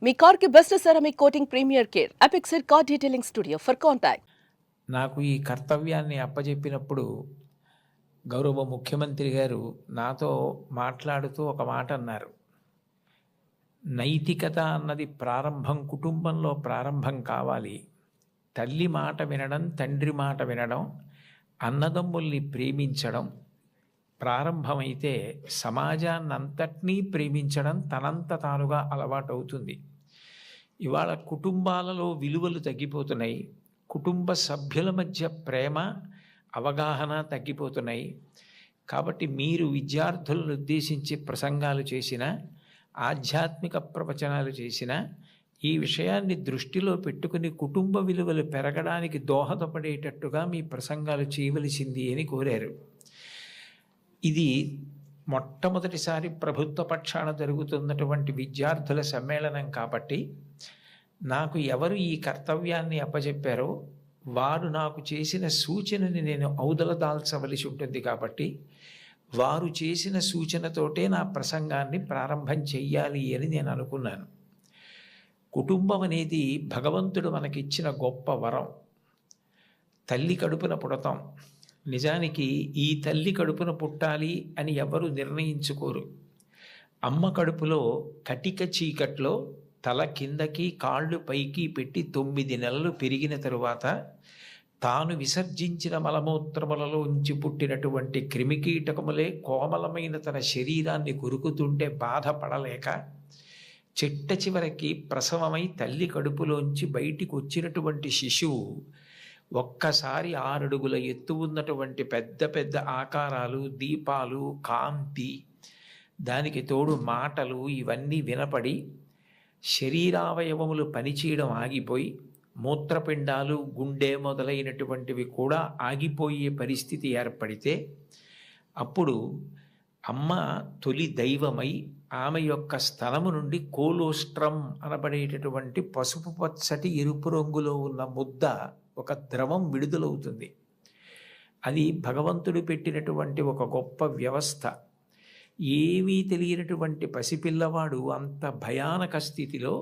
మీ car కి best ceramic coating premier care Apexer car detailing studio for contact. నాకు ఈ కర్తవ్యాన్ని అప్పజెప్పినప్పుడు గౌరవ ముఖ్యమంత్రి గారు నాతో మాట్లాడుతూ ఒక మాట అన్నారు. నైతికత అన్నది కుటుంబంలో ప్రారంభం కావాలి. తల్లి మాట వినడం, తండ్రి మాట వినడం, అన్నదమ్ముల్ని ప్రేమించడం ప్రారంభమైతే సమాజాన్నంతటినీ ప్రేమించడం తనంత తానుగా అలవాటవుతుంది. ఇవాళ కుటుంబాలలో విలువలు తగ్గిపోతున్నాయి. కుటుంబ సభ్యుల మధ్య ప్రేమ, అవగాహన తగ్గిపోతున్నాయి. కాబట్టి మీరు విద్యార్థులను ఉద్దేశించి ప్రసంగాలు చేసిన, ఆధ్యాత్మిక ప్రవచనాలు చేసిన, ఈ విషయాన్ని దృష్టిలో పెట్టుకుని కుటుంబ విలువలు పెరగడానికి దోహదపడేటట్టుగా మీ ప్రసంగాలు చేయవలసింది అని కోరారు. ఇది మొట్టమొదటిసారి ప్రభుత్వ పక్షాన జరుగుతున్నటువంటి విద్యార్థుల సమ్మేళనం కాబట్టి నాకు ఎవరు ఈ కర్తవ్యాన్ని అప్పచెప్పారో వారు నాకు చేసిన సూచనని నేను ఔదలదాల్చవలసి ఉంటుంది. కాబట్టి వారు చేసిన సూచనతోటే నా ప్రసంగాన్ని ప్రారంభం చెయ్యాలి అని నేను అనుకున్నాను. కుటుంబం అనేది భగవంతుడు మనకిచ్చిన గొప్ప వరం. తల్లి కడుపున పుడతాం. నిజానికి ఈ తల్లి కడుపున పుట్టాలి అని ఎవరు నిర్ణయించుకోరు. అమ్మ కడుపులో కటిక చీకట్లో తల కిందకి కాళ్ళు పైకి పెట్టి 9 నెలలు పెరిగిన తరువాత తాను విసర్జించిన మలమూత్రములలో ఉంచి పుట్టినటువంటి క్రిమికీటకములే కోమలమైన తన శరీరాన్ని కొరుకుతుంటే బాధపడలేక చిట్ట చివరికి ప్రసవమై తల్లి కడుపులోంచి బయటికి వచ్చినటువంటి శిశువు ఒక్కసారి 6 అడుగుల ఎత్తు ఉన్నటువంటి పెద్ద పెద్ద ఆకారాలు, దీపాలు, కాంతి, దానికి తోడు మాటలు ఇవన్నీ వినపడి శరీరావయవములు పనిచేయడం ఆగిపోయి మూత్రపిండాలు, గుండె మొదలైనటువంటివి కూడా ఆగిపోయే పరిస్థితి ఏర్పడితే అప్పుడు అమ్మ తొలి దైవమై ఆమె యొక్క స్థలము నుండి కోలోస్ట్రమ్ అనబడేటటువంటి పసుపు పచ్చటి ఎరుపు రంగులో ఉన్న ముద్ద, ఒక ద్రవం విడుదలవుతుంది. అది భగవంతుడు పెట్టినటువంటి ఒక గొప్ప వ్యవస్థ. ఏమీ తెలియనటువంటి పసిపిల్లవాడు అంత భయానక స్థితిలో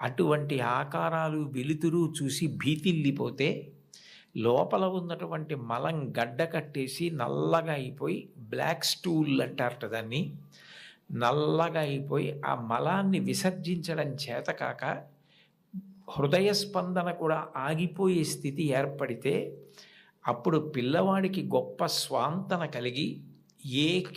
అటువంటి ఆకారాలు, వెలుతురు చూసి భీతిల్లిపోతే లోపల ఉన్నటువంటి మలం గడ్డ కట్టేసి నల్లగా అయిపోయి, బ్లాక్ స్టూల్ అంటారట దాన్ని, నల్లగా అయిపోయి ఆ మలాన్ని విసర్జించడం చేతకాక హృదయ స్పందన కూడా ఆగిపోయే స్థితి ఏర్పడితే అప్పుడు పిల్లవాడికి గొప్ప స్వాంతన కలిగి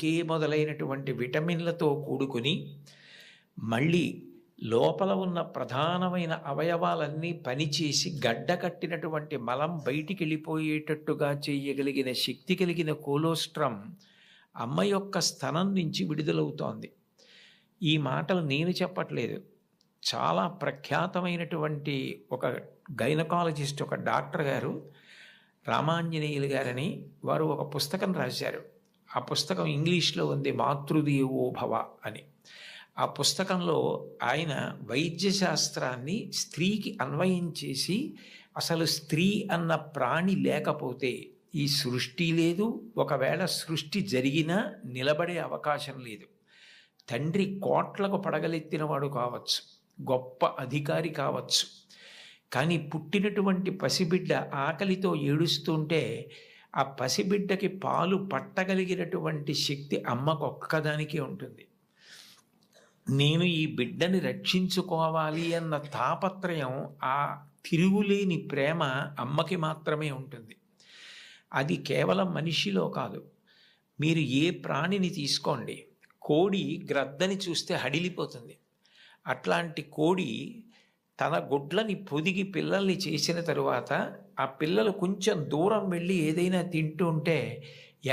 కే మొదలైనటువంటి విటమిన్లతో కూడుకుని మళ్ళీ లోపల ఉన్న ప్రధానమైన అవయవాలన్నీ పనిచేసి గడ్డ కట్టినటువంటి మలం బయటికి వెళ్ళిపోయేటట్టుగా చేయగలిగిన శక్తి కలిగిన కోలోస్ట్రమ్ అమ్మ యొక్క స్థనం నుంచి విడుదలవుతోంది. ఈ మాటలు నేను చెప్పట్లేదు. చాలా ప్రఖ్యాతమైనటువంటి ఒక గైనకాలజిస్ట్, ఒక డాక్టర్ గారు, రామాంజనేయులు గారని, వారు ఒక పుస్తకం రాశారు. ఆ పుస్తకం ఇంగ్లీష్లో ఉంది, మాతృదేవో భవ అని. ఆ పుస్తకంలో ఆయన వైద్యశాస్త్రాన్ని స్త్రీకి అన్వయం చేసి అసలు స్త్రీ అన్న ప్రాణి లేకపోతే ఈ సృష్టి లేదు, ఒకవేళ సృష్టి జరిగినా నిలబడే అవకాశం లేదు. తండ్రి కోట్లకు పడగలెత్తినవాడు కావచ్చు, గొప్ప అధికారి కావచ్చు, కానీ పుట్టినటువంటి పసిబిడ్డ ఆకలితో ఏడుస్తుంటే ఆ పసిబిడ్డకి పాలు పట్టగలిగినటువంటి శక్తి అమ్మకు ఒక్కదానికే ఉంటుంది. నేను ఈ బిడ్డని రక్షించుకోవాలి అన్న తాపత్రయం, ఆ తిరుగులేని ప్రేమ అమ్మకి మాత్రమే ఉంటుంది. అది కేవలం మనిషిలో కాదు. మీరు ఏ ప్రాణిని తీసుకోండి, కోడి గ్రద్దని చూస్తే హడిలిపోతుంది. అట్లాంటి కోడి తన గుడ్లని పొదిగి పిల్లల్ని చేసిన తరువాత ఆ పిల్లలు కొంచెం దూరం వెళ్ళి ఏదైనా తింటూ ఉంటే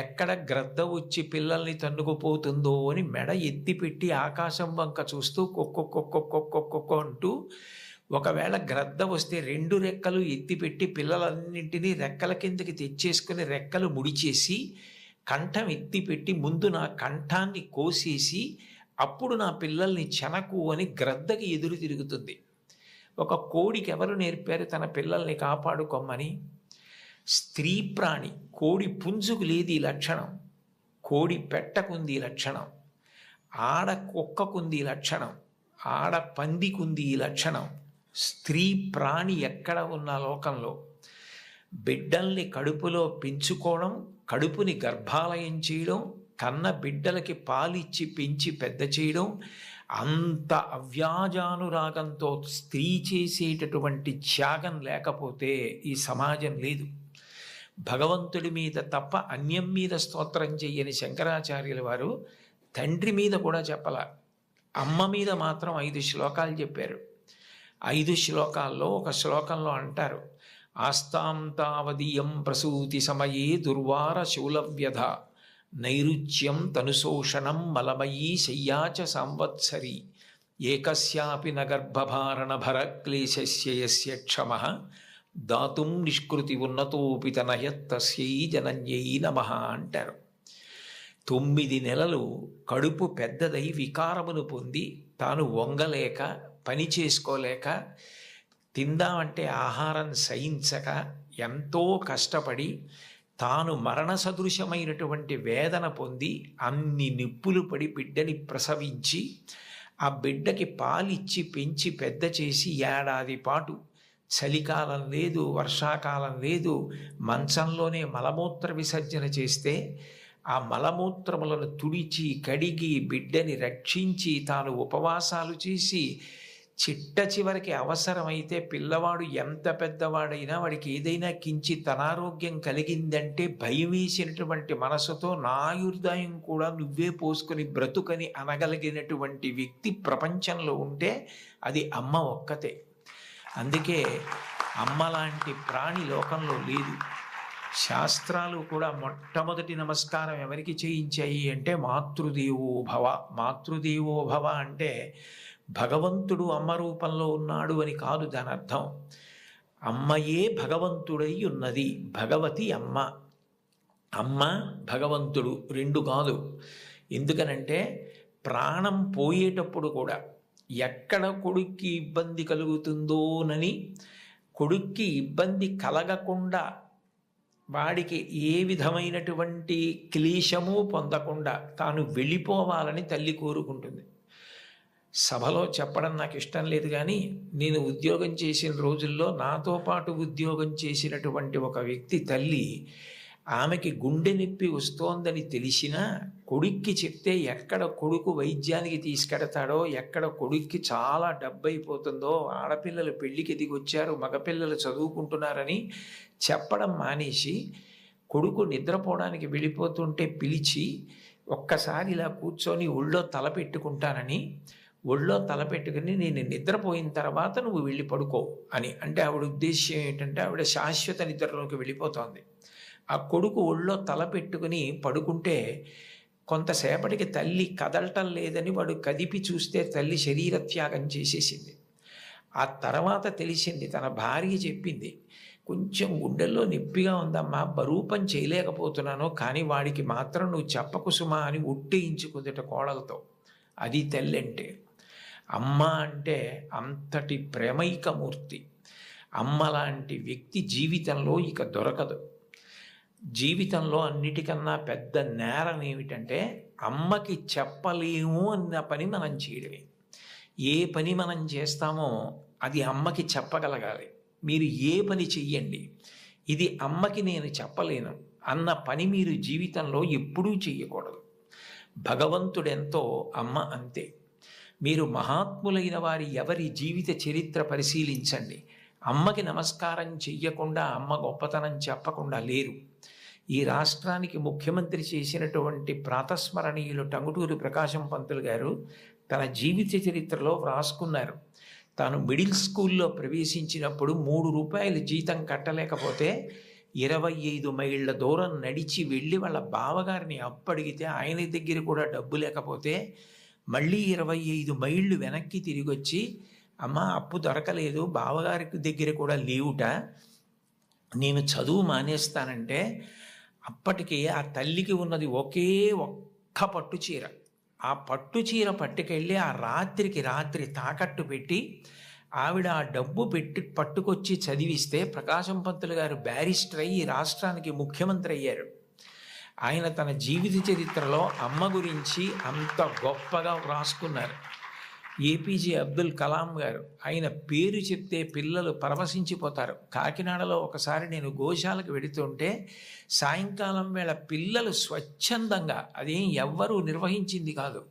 ఎక్కడ గ్రద్ద వచ్చి పిల్లల్ని తన్నుకుపోతుందో అని మెడ ఎత్తిపెట్టి ఆకాశం వంక చూస్తూ కొక్కొక్కొక్కొక్కొక్కొక్కొక్కొ అంటూ, ఒకవేళ గ్రద్ద వస్తే 2 రెక్కలు ఎత్తిపెట్టి పిల్లలన్నింటినీ రెక్కల కిందకి తెచ్చేసుకుని రెక్కలు ముడిచేసి కంఠం ఎత్తిపెట్టి ముందు నా కంఠాన్ని కోసేసి అప్పుడు నా పిల్లల్ని చెనకు అని గ్రద్దకి ఎదురు తిరుగుతుంది. ఒక కోడికి ఎవరు నేర్పారు తన పిల్లల్ని కాపాడుకోమని? స్త్రీ ప్రాణి. కోడి పుంజుకు లేదు ఈ లక్షణం, కోడి పెట్టకుంది ఈ లక్షణం, ఆడ కుక్కకుంది ఈ లక్షణం. ఆడ పందికుంది ఈ లక్షణం. స్త్రీ ప్రాణి ఎక్కడ ఉన్న లోకంలో బిడ్డల్ని కడుపులో పెంచుకోవడం, కడుపుని గర్భాలయం చేయడం, కన్న బిడ్డలకి పాలిచ్చి పెంచి పెద్ద చేయడం, అంత అవ్యాజానురాగంతో స్త్రీ చేసేటటువంటి త్యాగం లేకపోతే ఈ సమాజం లేదు. భగవంతుడి మీద తప్ప అన్యం మీద స్తోత్రం చెయ్యని శంకరాచార్యుల వారు తండ్రి మీద కూడా చెప్పల, అమ్మ మీద మాత్రం 5 శ్లోకాలు చెప్పారు. 5 శ్లోకాల్లో ఒక శ్లోకంలో అంటారు, ఆస్తాం తావదీయం ప్రసూతి సమయే దుర్వార శూలవ్యధ నైరుచ్యం తనుశోషణం మలమయీ శయ్యాచ సంవత్సరి ఏకస్యాపి నగర్భభారణ భరక్లేశస్య యస్య క్షమః దాతుం నిష్కృతి ఉన్నతోపి తనయత్తస్యై జనన్యై నమః అంటారు. 9 నెలలు కడుపు పెద్దదై వికారమును పొంది తాను వంగలేక పని చేసుకోలేక తిందామంటే ఆహారం సహించక ఎంతో కష్టపడి తాను మరణ సదృశమైనటువంటి వేదన పొంది అన్ని నిప్పులు పడి బిడ్డని ప్రసవించి ఆ బిడ్డకి పాలిచ్చి పెంచి పెద్ద చేసి ఏడాది పాటు చలికాలం లేదు, వర్షాకాలం లేదు, మంచంలోనే మలమూత్ర విసర్జన చేస్తే ఆ మలమూత్రములను తుడిచి కడిగి బిడ్డని రక్షించి తాను ఉపవాసాలు చేసి చిట్ట చివరికి అవసరమైతే పిల్లవాడు ఎంత పెద్దవాడైనా వాడికి ఏదైనా కించిత్ అనారోగ్యం కలిగిందంటే భయం వేసినటువంటి మనసుతో నా ఆయుర్దాయం కూడా నువ్వే పోసుకొని బ్రతుకని అనగలిగినటువంటి వ్యక్తి ప్రపంచంలో ఉంటే అది అమ్మ ఒక్కతే. అందుకే అమ్మ లాంటి ప్రాణి లోకంలో లేదు. శాస్త్రాలు కూడా మొట్టమొదటి నమస్కారం ఎవరికి చేయించాయి అంటే మాతృదేవో భవ. మాతృదేవో భవ అంటే భగవంతుడు అమ్మ రూపంలో ఉన్నాడు అని కాదు దాని అర్థం. అమ్మయే భగవంతుడై ఉన్నది. భగవతి అమ్మ, అమ్మ భగవంతుడు 2 కాదు. ఎందుకనంటే ప్రాణం పోయేటప్పుడు కూడా ఎక్కడ కొడుక్కి ఇబ్బంది కలుగుతుందోనని కొడుక్కి ఇబ్బంది కలగకుండా వాడికి ఏ విధమైనటువంటి క్లేశము పొందకుండా తాను వెళ్ళిపోవాలని తల్లి కోరుకుంటుంది. సభలో చెప్పడం నాకు ఇష్టం లేదు, కానీ నేను ఉద్యోగం చేసిన రోజుల్లో నాతో పాటు ఉద్యోగం చేసినటువంటి ఒక వ్యక్తి తల్లి, ఆమెకి గుండె నొప్పి వస్తోందని తెలిసినా కొడుక్కి చెప్తే ఎక్కడ కొడుకు వైద్యానికి తీసుకెడతాడో, ఎక్కడ కొడుక్కి చాలా డబ్బైపోతుందో, ఆడపిల్లలు పెళ్ళికి దిగొచ్చారు, మగపిల్లలు చదువుకుంటున్నారని చెప్పడం మానేసి కొడుకు నిద్రపోవడానికి వెళ్ళిపోతుంటే పిలిచి ఒక్కసారి ఇలా కూర్చొని ఒళ్ళో తలపెట్టుకుంటానని, ఒళ్ళో తలపెట్టుకుని నేను నిద్రపోయిన తర్వాత నువ్వు వెళ్ళి పడుకో అని అంటే ఆవిడ ఉద్దేశ్యం ఏంటంటే ఆవిడ శాశ్వత నిద్రలోకి వెళ్ళిపోతోంది. ఆ కొడుకు ఒళ్ళో తలపెట్టుకుని పడుకుంటే కొంతసేపటికి తల్లి కదలటం లేదని వాడు కదిపి చూస్తే తల్లి శరీర త్యాగం చేసేసింది. ఆ తర్వాత తెలిసింది, తన భార్య చెప్పింది, కొంచెం గుండెల్లో నొప్పిగా ఉందమ్మా, బరువు పని చేయలేకపోతున్నాను, కానీ వాడికి మాత్రం నువ్వు చెప్పకు సుమా అని ఒట్టేయించుకుందట కోడలతో. అది తల్లి అంటే. అమ్మ అంటే అంతటి ప్రేమైకమూర్తి. అమ్మ లాంటి వ్యక్తి జీవితంలో ఇక దొరకదు. జీవితంలో అన్నిటికన్నా పెద్ద నేరం ఏమిటంటే అమ్మకి చెప్పలేము అన్న పని మనం చేయడమే. ఏ పని మనం చేస్తామో అది అమ్మకి చెప్పగలగాలి. మీరు ఏ పని చెయ్యండి, ఇది అమ్మకి నేను చెప్పలేను అన్న పని మీరు జీవితంలో ఎప్పుడూ చెయ్యకూడదు. భగవంతుడెంతో అమ్మ అంతే. మీరు మహాత్ములైన వారి ఎవరి జీవిత చరిత్ర పరిశీలించండి. అమ్మకి నమస్కారం చెయ్యకుండా, అమ్మ గొప్పతనం చెప్పకుండా లేరు. ఈ రాష్ట్రానికి ముఖ్యమంత్రి చేసినటువంటి ప్రాతస్మరణీయులు టంగుటూరి ప్రకాశం పంతులు గారు తన జీవిత చరిత్రలో వ్రాసుకున్నారు. తాను మిడిల్ స్కూల్లో ప్రవేశించినప్పుడు 3 రూపాయలు జీతం కట్టలేకపోతే 25 మైళ్ళ దూరం నడిచి వెళ్ళి వాళ్ళ బావగారిని అప్పడిగితే ఆయన దగ్గర కూడా డబ్బు లేకపోతే మళ్ళీ 25 మైళ్ళు వెనక్కి తిరిగి వచ్చి, అమ్మ అప్పు దొరకలేదు, బావగారికి దగ్గర కూడా లేవుట, నేను చదువు మానేస్తానంటే అప్పటికి ఆ తల్లికి ఉన్నది ఒకే ఒక్క పట్టు చీర. ఆ పట్టు చీర పట్టుకెళ్ళి ఆ రాత్రికి రాత్రి తాకట్టు పెట్టి ఆవిడ ఆ డబ్బు పట్టుకొచ్చి చదివిస్తే ప్రకాశం పంతులు గారు బ్యారిస్టర్ అయ్యి రాష్ట్రానికి ముఖ్యమంత్రి అయ్యారు. ఆయన తన జీవిత చరిత్రలో అమ్మ గురించి అంత గొప్పగా వ్రాసుకున్నారు. ఏపీజే అబ్దుల్ కలాం గారు, ఆయన పేరు చెప్తే పిల్లలు పరవశించిపోతారు. కాకినాడలో ఒకసారి నేను గోశాలకు వెడుతుంటే సాయంకాలం వేళ పిల్లలు స్వచ్ఛందంగా, అదేం ఎవ్వరూ నిర్వహించింది కాదు,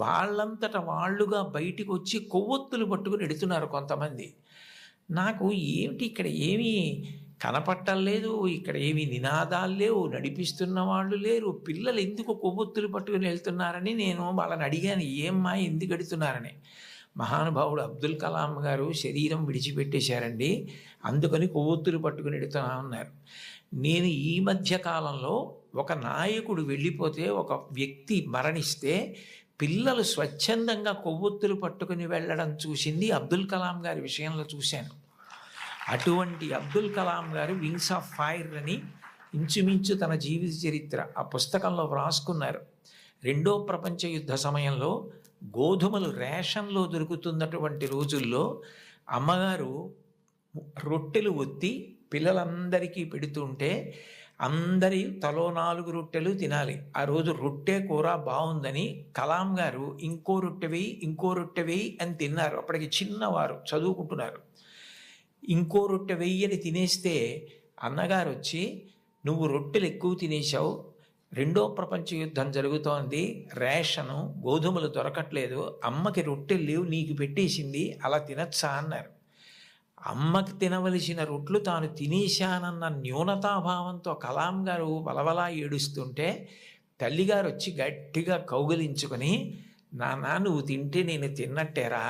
వాళ్ళంతట వాళ్ళుగా బయటికి వచ్చి కొవ్వొత్తులు పట్టుకుని ఎడుతున్నారు కొంతమంది. నాకు ఏమిటి ఇక్కడ ఏమీ కనపట్టలేదు, ఇక్కడ ఏమీ నినాదాలు లేవు, నడిపిస్తున్న వాళ్ళు లేరు, పిల్లలు ఎందుకు కొవ్వొత్తులు పట్టుకుని వెళ్తున్నారని నేను వాళ్ళని అడిగాను, ఏమ్మా ఎందుకు ఎడుతున్నారని. మహానుభావుడు అబ్దుల్ కలాం గారు శరీరం విడిచిపెట్టేశారండి, అందుకని కొవ్వొత్తులు పట్టుకుని ఎడుతున్నా ఉన్నారు. నేను ఈ మధ్య కాలంలో ఒక నాయకుడు వెళ్ళిపోతే, ఒక వ్యక్తి మరణిస్తే పిల్లలు స్వచ్ఛందంగా కొవ్వొత్తులు పట్టుకుని వెళ్ళడం చూసింది అబ్దుల్ కలాం గారి విషయంలో చూశాను. అటువంటి అబ్దుల్ కలాం గారు వింగ్స్ ఆఫ్ ఫైర్ అని ఇంచుమించు తన జీవిత చరిత్ర ఆ పుస్తకంలో వ్రాసుకున్నారు. 2వ ప్రపంచ యుద్ధ సమయంలో గోధుమలు రేషన్లో దొరుకుతున్నటువంటి రోజుల్లో అమ్మగారు రొట్టెలు ఒత్తి పిల్లలందరికీ పెడుతుంటే అందరి తలో 4 రొట్టెలు తినాలి. ఆ రోజు రొట్టె కూర బాగుందని కలాం గారు ఇంకో రొట్టె వేయి, ఇంకో రొట్టె వేయి అని తిన్నారు. అప్పటికి చిన్నవారు, చదువుకుంటున్నారు. ఇంకో రొట్టె వెయ్యని తినేస్తే అన్నగారు వచ్చి, నువ్వు రొట్టెలు ఎక్కువ తినేశావు, 2వ ప్రపంచ యుద్ధం జరుగుతోంది, రేషను గోధుమలు దొరకట్లేదు, అమ్మకి రొట్టెలు లేవు, నీకు పెట్టేసింది, అలా తినచ్చా అన్నారు. అమ్మకి తినవలసిన రొట్లు తాను తినేశానన్న న్యూనతాభావంతో కలాం గారు వలవలా ఏడుస్తుంటే తల్లిగారు వచ్చి గట్టిగా కౌగిలించుకొని, నాన్న నువ్వు తింటే నేను తిన్నట్టేరా,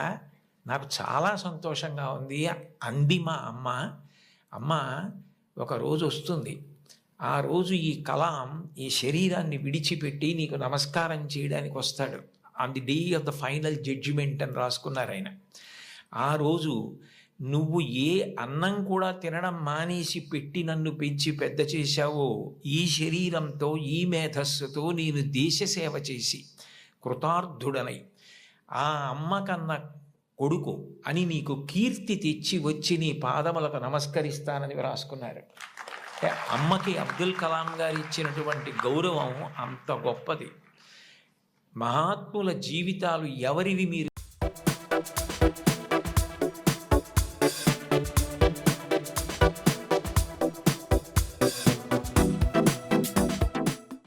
నాకు చాలా సంతోషంగా ఉంది అంది మా అమ్మ. అమ్మ ఒకరోజు వస్తుంది, ఆ రోజు ఈ కలాం ఈ శరీరాన్ని విడిచిపెట్టి నీకు నమస్కారం చేయడానికి వస్తాడు. On the day of the final judgement అని రాసుకున్నారు ఆయన. ఆ రోజు నువ్వు ఏ అన్నం కూడా తినడం మానేసి పెట్టి నన్ను పెంచి పెద్ద చేశావో, ఈ శరీరంతో ఈ మేధస్సుతో నేను దేశ సేవ చేసి కృతార్థుడనై ఆ అమ్మ కన్నా కొడుకు అని నీకు కీర్తి తెచ్చి వచ్చి నీ పాదములకు నమస్కరిస్తానని రాసుకున్నారు. అమ్మకి అబ్దుల్ కలాం గారు ఇచ్చినటువంటి గౌరవం అంత గొప్పది. మహాత్ముల జీవితాలు ఎవరివి మీరు